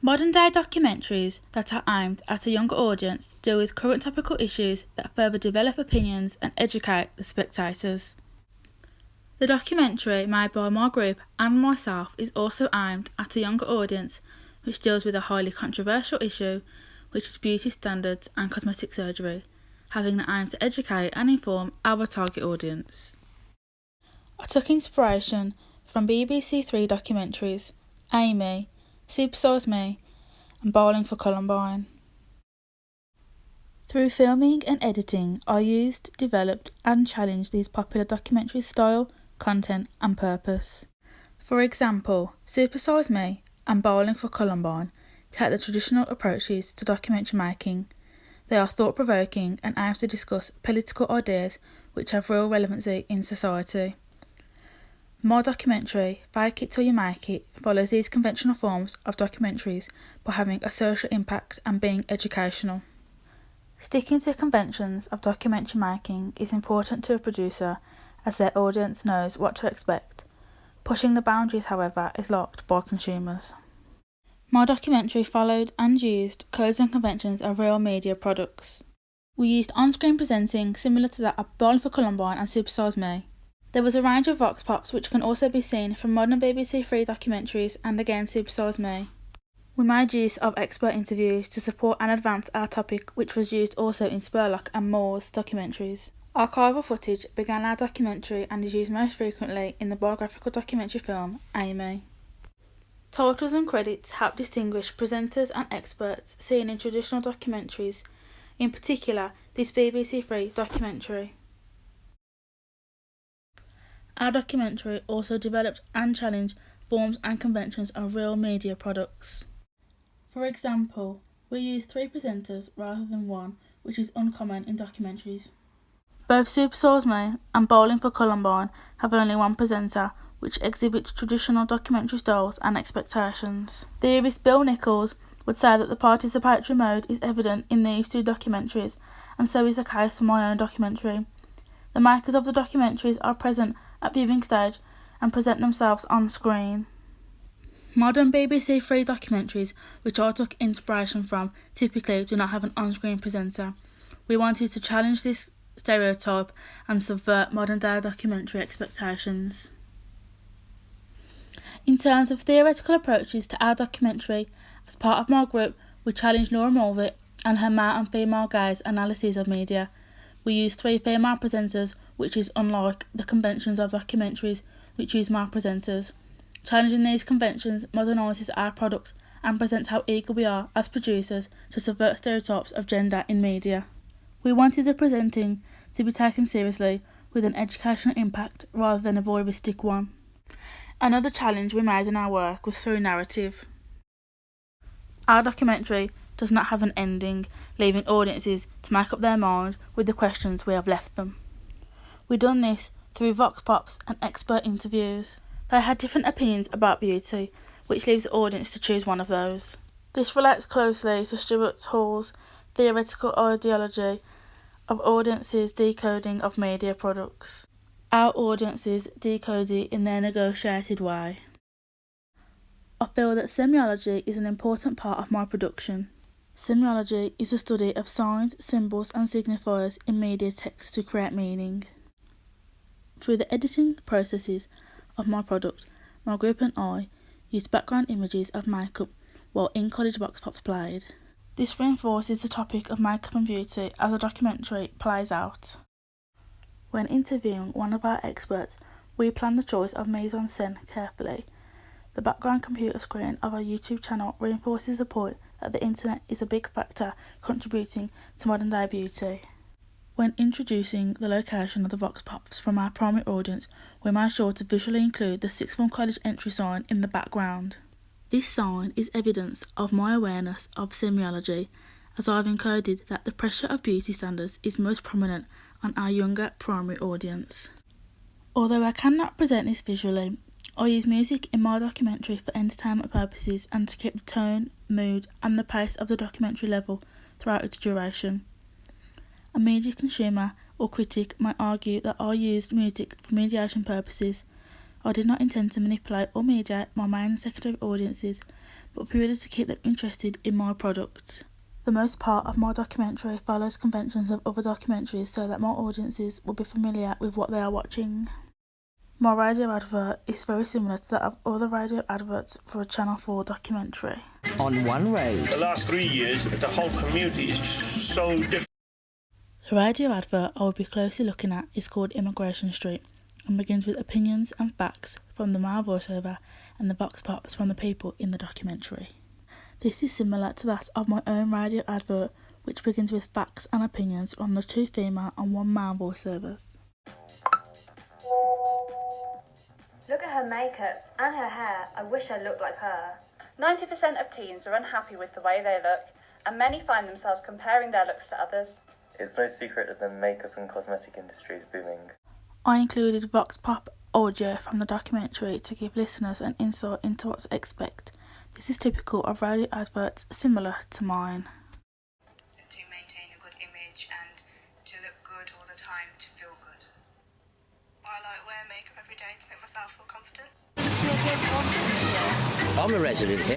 Modern day documentaries that are aimed at a younger audience deal with current topical issues that further develop opinions and educate the spectators. The documentary made by my group and myself is also aimed at a younger audience, which deals with a highly controversial issue, which is beauty standards and cosmetic surgery, having the aim to educate and inform our target audience. I took inspiration from BBC Three documentaries, Amy, Supersize Me, and Bowling for Columbine. Through filming and editing, I used, developed, and challenged these popular documentaries' style, content, and purpose. For example, Supersize Me and Bowling for Columbine take the traditional approaches to documentary making. They are thought-provoking and aim to discuss political ideas which have real relevancy in society. My documentary, Fake It Till You Make It, follows these conventional forms of documentaries by having a social impact and being educational. Sticking to conventions of documentary making is important to a producer as their audience knows what to expect. Pushing the boundaries, however, is liked by consumers. My documentary followed and used codes and conventions of real media products. We used on-screen presenting similar to that of Bowling for Columbine and Supersize Me. There was a range of vox pops which can also be seen from modern BBC Three documentaries and again Supersize Me. We made use of expert interviews to support and advance our topic, which was used also in Spurlock and Moore's documentaries. Archival footage began our documentary and is used most frequently in the biographical documentary film Amy. Titles and credits help distinguish presenters and experts seen in traditional documentaries, in particular this BBC Three documentary. Our documentary also developed and challenged forms and conventions of real media products. For example, we used 3 presenters rather than 1, which is uncommon in documentaries. Both Supersize Me and Bowling for Columbine have only 1 presenter, which exhibits traditional documentary styles and expectations. Theorist Bill Nichols would say that the participatory mode is evident in these 2 documentaries, and so is the case for my own documentary. The makers of the documentaries are present at viewing stage and present themselves on screen. Modern BBC Three documentaries, which I took inspiration from, typically do not have an on-screen presenter. We wanted to challenge this stereotype and subvert modern-day documentary expectations. In terms of theoretical approaches to our documentary, as part of my group, we challenged Laura Mulvey and her male and female gaze analyses of media. We used 3 female presenters, which is unlike the conventions of documentaries, which use male presenters. Challenging these conventions modernises our product and presents how eager we are as producers to subvert stereotypes of gender in media. We wanted the presenting to be taken seriously with an educational impact rather than a voyeuristic one. Another challenge we made in our work was through narrative. Our documentary does not have an ending, leaving audiences to make up their mind with the questions we have left them. We done this through vox pops and expert interviews. They had different opinions about beauty, which leaves the audience to choose one of those. This relates closely to Stuart Hall's theoretical ideology of audiences' decoding of media products. Our audiences decode it in their negotiated way. I feel that semiology is an important part of my production. Semiology is the study of signs, symbols and signifiers in media text to create meaning. Through the editing processes of my product, my group and I used background images of makeup while in college vox pops played. This reinforces the topic of makeup and beauty as the documentary plays out. When interviewing one of our experts, we planned the choice of mise-en-scène carefully. The background computer screen of our YouTube channel reinforces the point that the internet is a big factor contributing to modern day beauty. When introducing the location of the vox pops from our primary audience, we made sure to visually include the sixth form college entry sign in the background. This sign is evidence of my awareness of semiology, as I've encoded that the pressure of beauty standards is most prominent on our younger primary audience. Although I cannot present this visually, I use music in my documentary for entertainment purposes and to keep the tone, mood and the pace of the documentary level throughout its duration. A media consumer or critic might argue that I used music for mediation purposes. I did not intend to manipulate or mediate my main and secondary audiences, but purely to keep them interested in my product. The most part of my documentary follows conventions of other documentaries so that my audiences will be familiar with what they are watching. My radio advert is very similar to that of other radio adverts for a Channel 4 documentary. On One Road. The last 3 years, the whole community is just so different. The radio advert I will be closely looking at is called Immigration Street and begins with opinions and facts from the male voiceover and the vox pops from the people in the documentary. This is similar to that of my own radio advert, which begins with facts and opinions from the 2 female and 1 male voiceovers. Look at her makeup and her hair. I wish I looked like her. 90% of teens are unhappy with the way they look, and many find themselves comparing their looks to others. It's no secret that the makeup and cosmetic industry is booming. I included vox pop audio from the documentary to give listeners an insight into what to expect. This is typical of radio adverts similar to mine. To maintain a good image and to look good all the time, to feel good. I like wear makeup every day to make myself feel confident. I'm a resident here.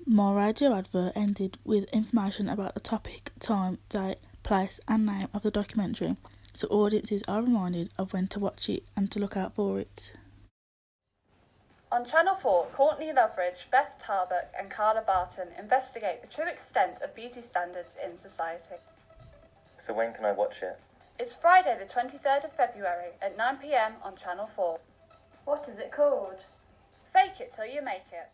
My radio advert ended with information about the topic, time, date, place and name of the documentary, so audiences are reminded of when to watch it and to look out for it. On Channel 4, Courtney Loveridge, Beth Tarbuck and Carla Barton investigate the true extent of beauty standards in society. So when can I watch it? It's Friday the 23rd of February at 9 p.m. on Channel 4. What is it called? Fake it till you make it.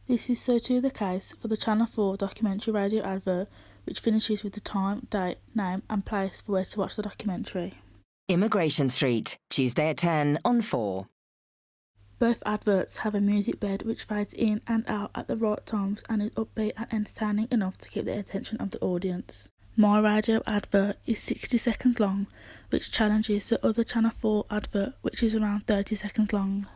This is so too the case for the Channel 4 documentary radio advert, which finishes with the time, date, name and place for where to watch the documentary. Immigration Street, Tuesday at 10 on 4. Both adverts have a music bed which fades in and out at the right times and is upbeat and entertaining enough to keep the attention of the audience. My radio advert is 60 seconds long, which challenges the other Channel 4 advert, which is around 30 seconds long.